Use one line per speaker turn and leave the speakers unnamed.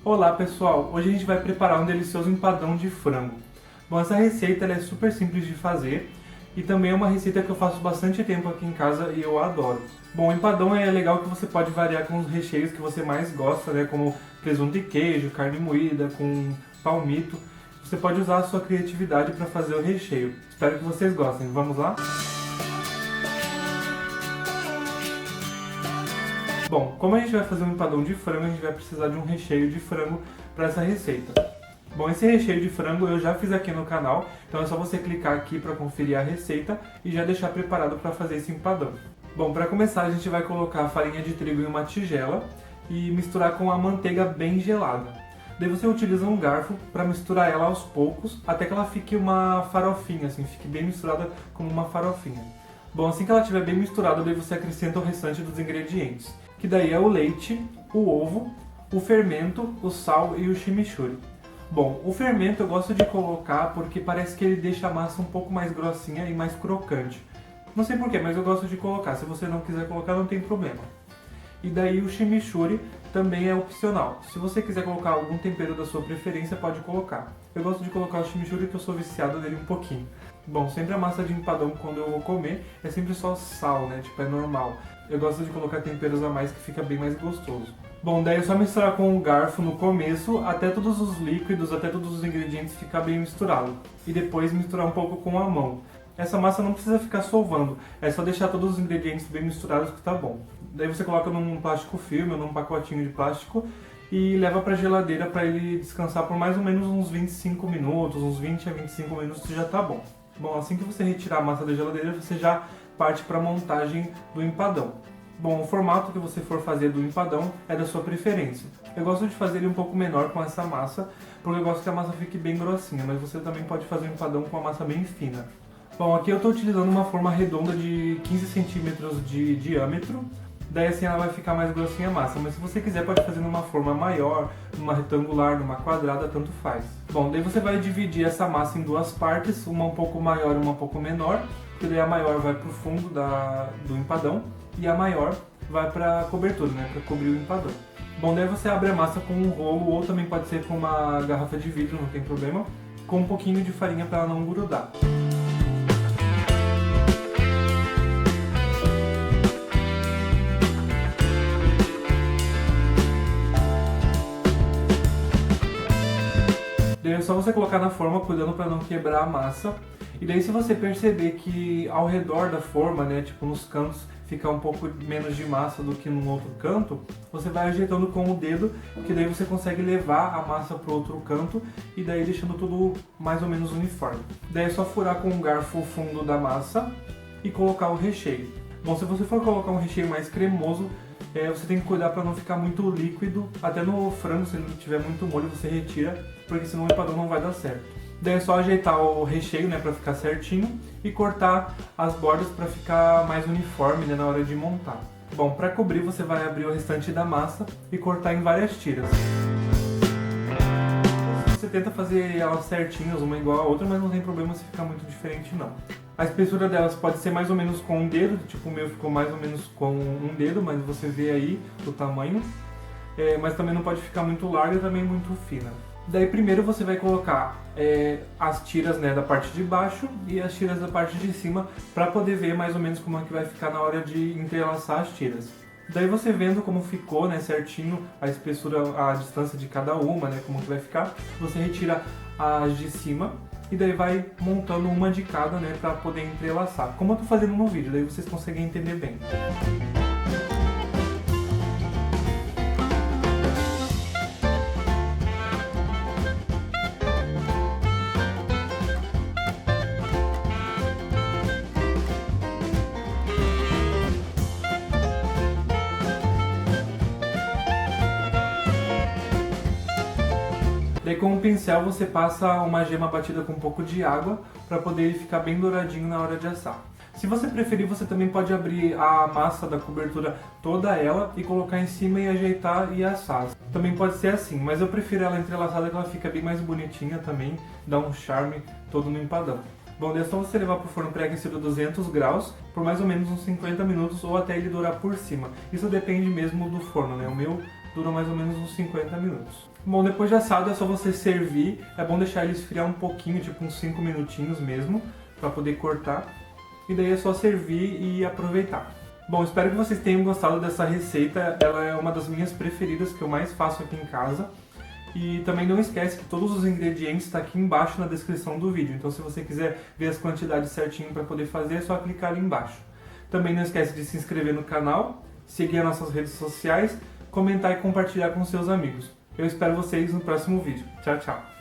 Olá pessoal, hoje a gente vai preparar um delicioso empadão de frango. Bom, essa receita ela é super simples de fazer e também é uma receita que eu faço bastante tempo aqui em casa e eu adoro. Bom, o empadão é legal que você pode variar com os recheios que você mais gosta, né? Como presunto e queijo, carne moída, com palmito. Você pode usar a sua criatividade para fazer o recheio. Espero que vocês gostem. Vamos lá? Bom, como a gente vai fazer um empadão de frango, a gente vai precisar de um recheio de frango para essa receita. Bom, esse recheio de frango eu já fiz aqui no canal, então é só você clicar aqui para conferir a receita e já deixar preparado para fazer esse empadão. Bom, para começar a gente vai colocar a farinha de trigo em uma tigela e misturar com a manteiga bem gelada. Daí você utiliza um garfo para misturar ela aos poucos até que ela fique uma farofinha, assim, fique bem misturada como uma farofinha. Bom, assim que ela estiver bem misturada, daí você acrescenta o restante dos ingredientes, que daí é o leite, o ovo, o fermento, o sal e o chimichurri. Bom, o fermento eu gosto de colocar porque parece que ele deixa a massa um pouco mais grossinha e mais crocante. Não sei porquê, mas eu gosto de colocar. Se você não quiser colocar, não tem problema. E daí o chimichurri também é opcional. Se você quiser colocar algum tempero da sua preferência, pode colocar. Eu gosto de colocar o chimichurri porque eu sou viciado nele um pouquinho. Bom, sempre a massa de empadão, quando eu vou comer, é sempre só sal, né? Tipo, é normal. Eu gosto de colocar temperos a mais que fica bem mais gostoso. Bom, daí é só misturar com o garfo no começo, até todos os líquidos, até todos os ingredientes ficar bem misturado. E depois misturar um pouco com a mão. Essa massa não precisa ficar solvando, é só deixar todos os ingredientes bem misturados que tá bom. Daí você coloca num plástico filme ou num pacotinho de plástico e leva pra geladeira para ele descansar por mais ou menos uns 25 minutos, uns 20 a 25 minutos já tá bom. Bom, assim que você retirar a massa da geladeira, você já parte para a montagem do empadão. Bom, o formato que você for fazer do empadão é da sua preferência. Eu gosto de fazer ele um pouco menor com essa massa, porque eu gosto que a massa fique bem grossinha, mas você também pode fazer um empadão com a massa bem fina. Bom, aqui eu estou utilizando uma forma redonda de 15 centímetros de diâmetro, daí assim ela vai ficar mais grossinha a massa, mas se você quiser pode fazer numa forma maior, numa retangular, numa quadrada, tanto faz. Bom, daí você vai dividir essa massa em duas partes, uma um pouco maior e uma um pouco menor, porque daí a maior vai para o fundo do empadão e a maior vai para a cobertura, né, para cobrir o empadão. Bom, daí você abre a massa com um rolo ou também pode ser com uma garrafa de vidro, não tem problema, com um pouquinho de farinha para ela não grudar. Daí é só você colocar na forma, cuidando para não quebrar a massa. E daí se você perceber que ao redor da forma, né, tipo nos cantos, fica um pouco menos de massa do que no outro canto, você vai ajeitando com o dedo, que daí você consegue levar a massa para o outro canto e daí deixando tudo mais ou menos uniforme. Daí é só furar com um garfo o fundo da massa e colocar o recheio. Bom, se você for colocar um recheio mais cremoso, você tem que cuidar para não ficar muito líquido. Até no frango, se ele tiver muito molho, você retira, porque senão o empadão não vai dar certo. Daí é só ajeitar o recheio, né, para ficar certinho e cortar as bordas para ficar mais uniforme, né, na hora de montar. Bom, para cobrir você vai abrir o restante da massa e cortar em várias tiras. Você tenta fazer elas certinhas, uma igual a outra, mas não tem problema se ficar muito diferente não. A espessura delas pode ser mais ou menos com um dedo, tipo o meu ficou mais ou menos com um dedo, mas você vê aí o tamanho. Mas também não pode ficar muito larga e também muito fina. Daí primeiro você vai colocar as tiras, né, da parte de baixo e as tiras da parte de cima para poder ver mais ou menos como é que vai ficar na hora de entrelaçar as tiras. Daí você vendo como ficou, né, certinho a espessura, a distância de cada uma, né, como que vai ficar, você retira as de cima e daí vai montando uma de cada, né, para poder entrelaçar. Como eu tô fazendo no vídeo, daí vocês conseguem entender bem. Daí com o pincel você passa uma gema batida com um pouco de água para poder ele ficar bem douradinho na hora de assar. Se você preferir, você também pode abrir a massa da cobertura toda ela e colocar em cima e ajeitar e assar. Também pode ser assim, mas eu prefiro ela entrelaçada que ela fica bem mais bonitinha também, dá um charme todo no empadão. Bom, daí é só você levar para o forno pré-aquecido a 200 graus por mais ou menos uns 50 minutos ou até ele dourar por cima. Isso depende mesmo do forno, né? O meu dura mais ou menos uns 50 minutos. Bom, depois de assado é só você servir, é bom deixar ele esfriar um pouquinho, tipo uns 5 minutinhos mesmo, para poder cortar. E daí é só servir e aproveitar. Bom, espero que vocês tenham gostado dessa receita, ela é uma das minhas preferidas que eu mais faço aqui em casa. E também não esquece que todos os ingredientes estão aqui embaixo na descrição do vídeo, então se você quiser ver as quantidades certinho para poder fazer, é só clicar ali embaixo. Também não esquece de se inscrever no canal, seguir as nossas redes sociais, comentar e compartilhar com seus amigos. Eu espero vocês no próximo vídeo. Tchau, tchau!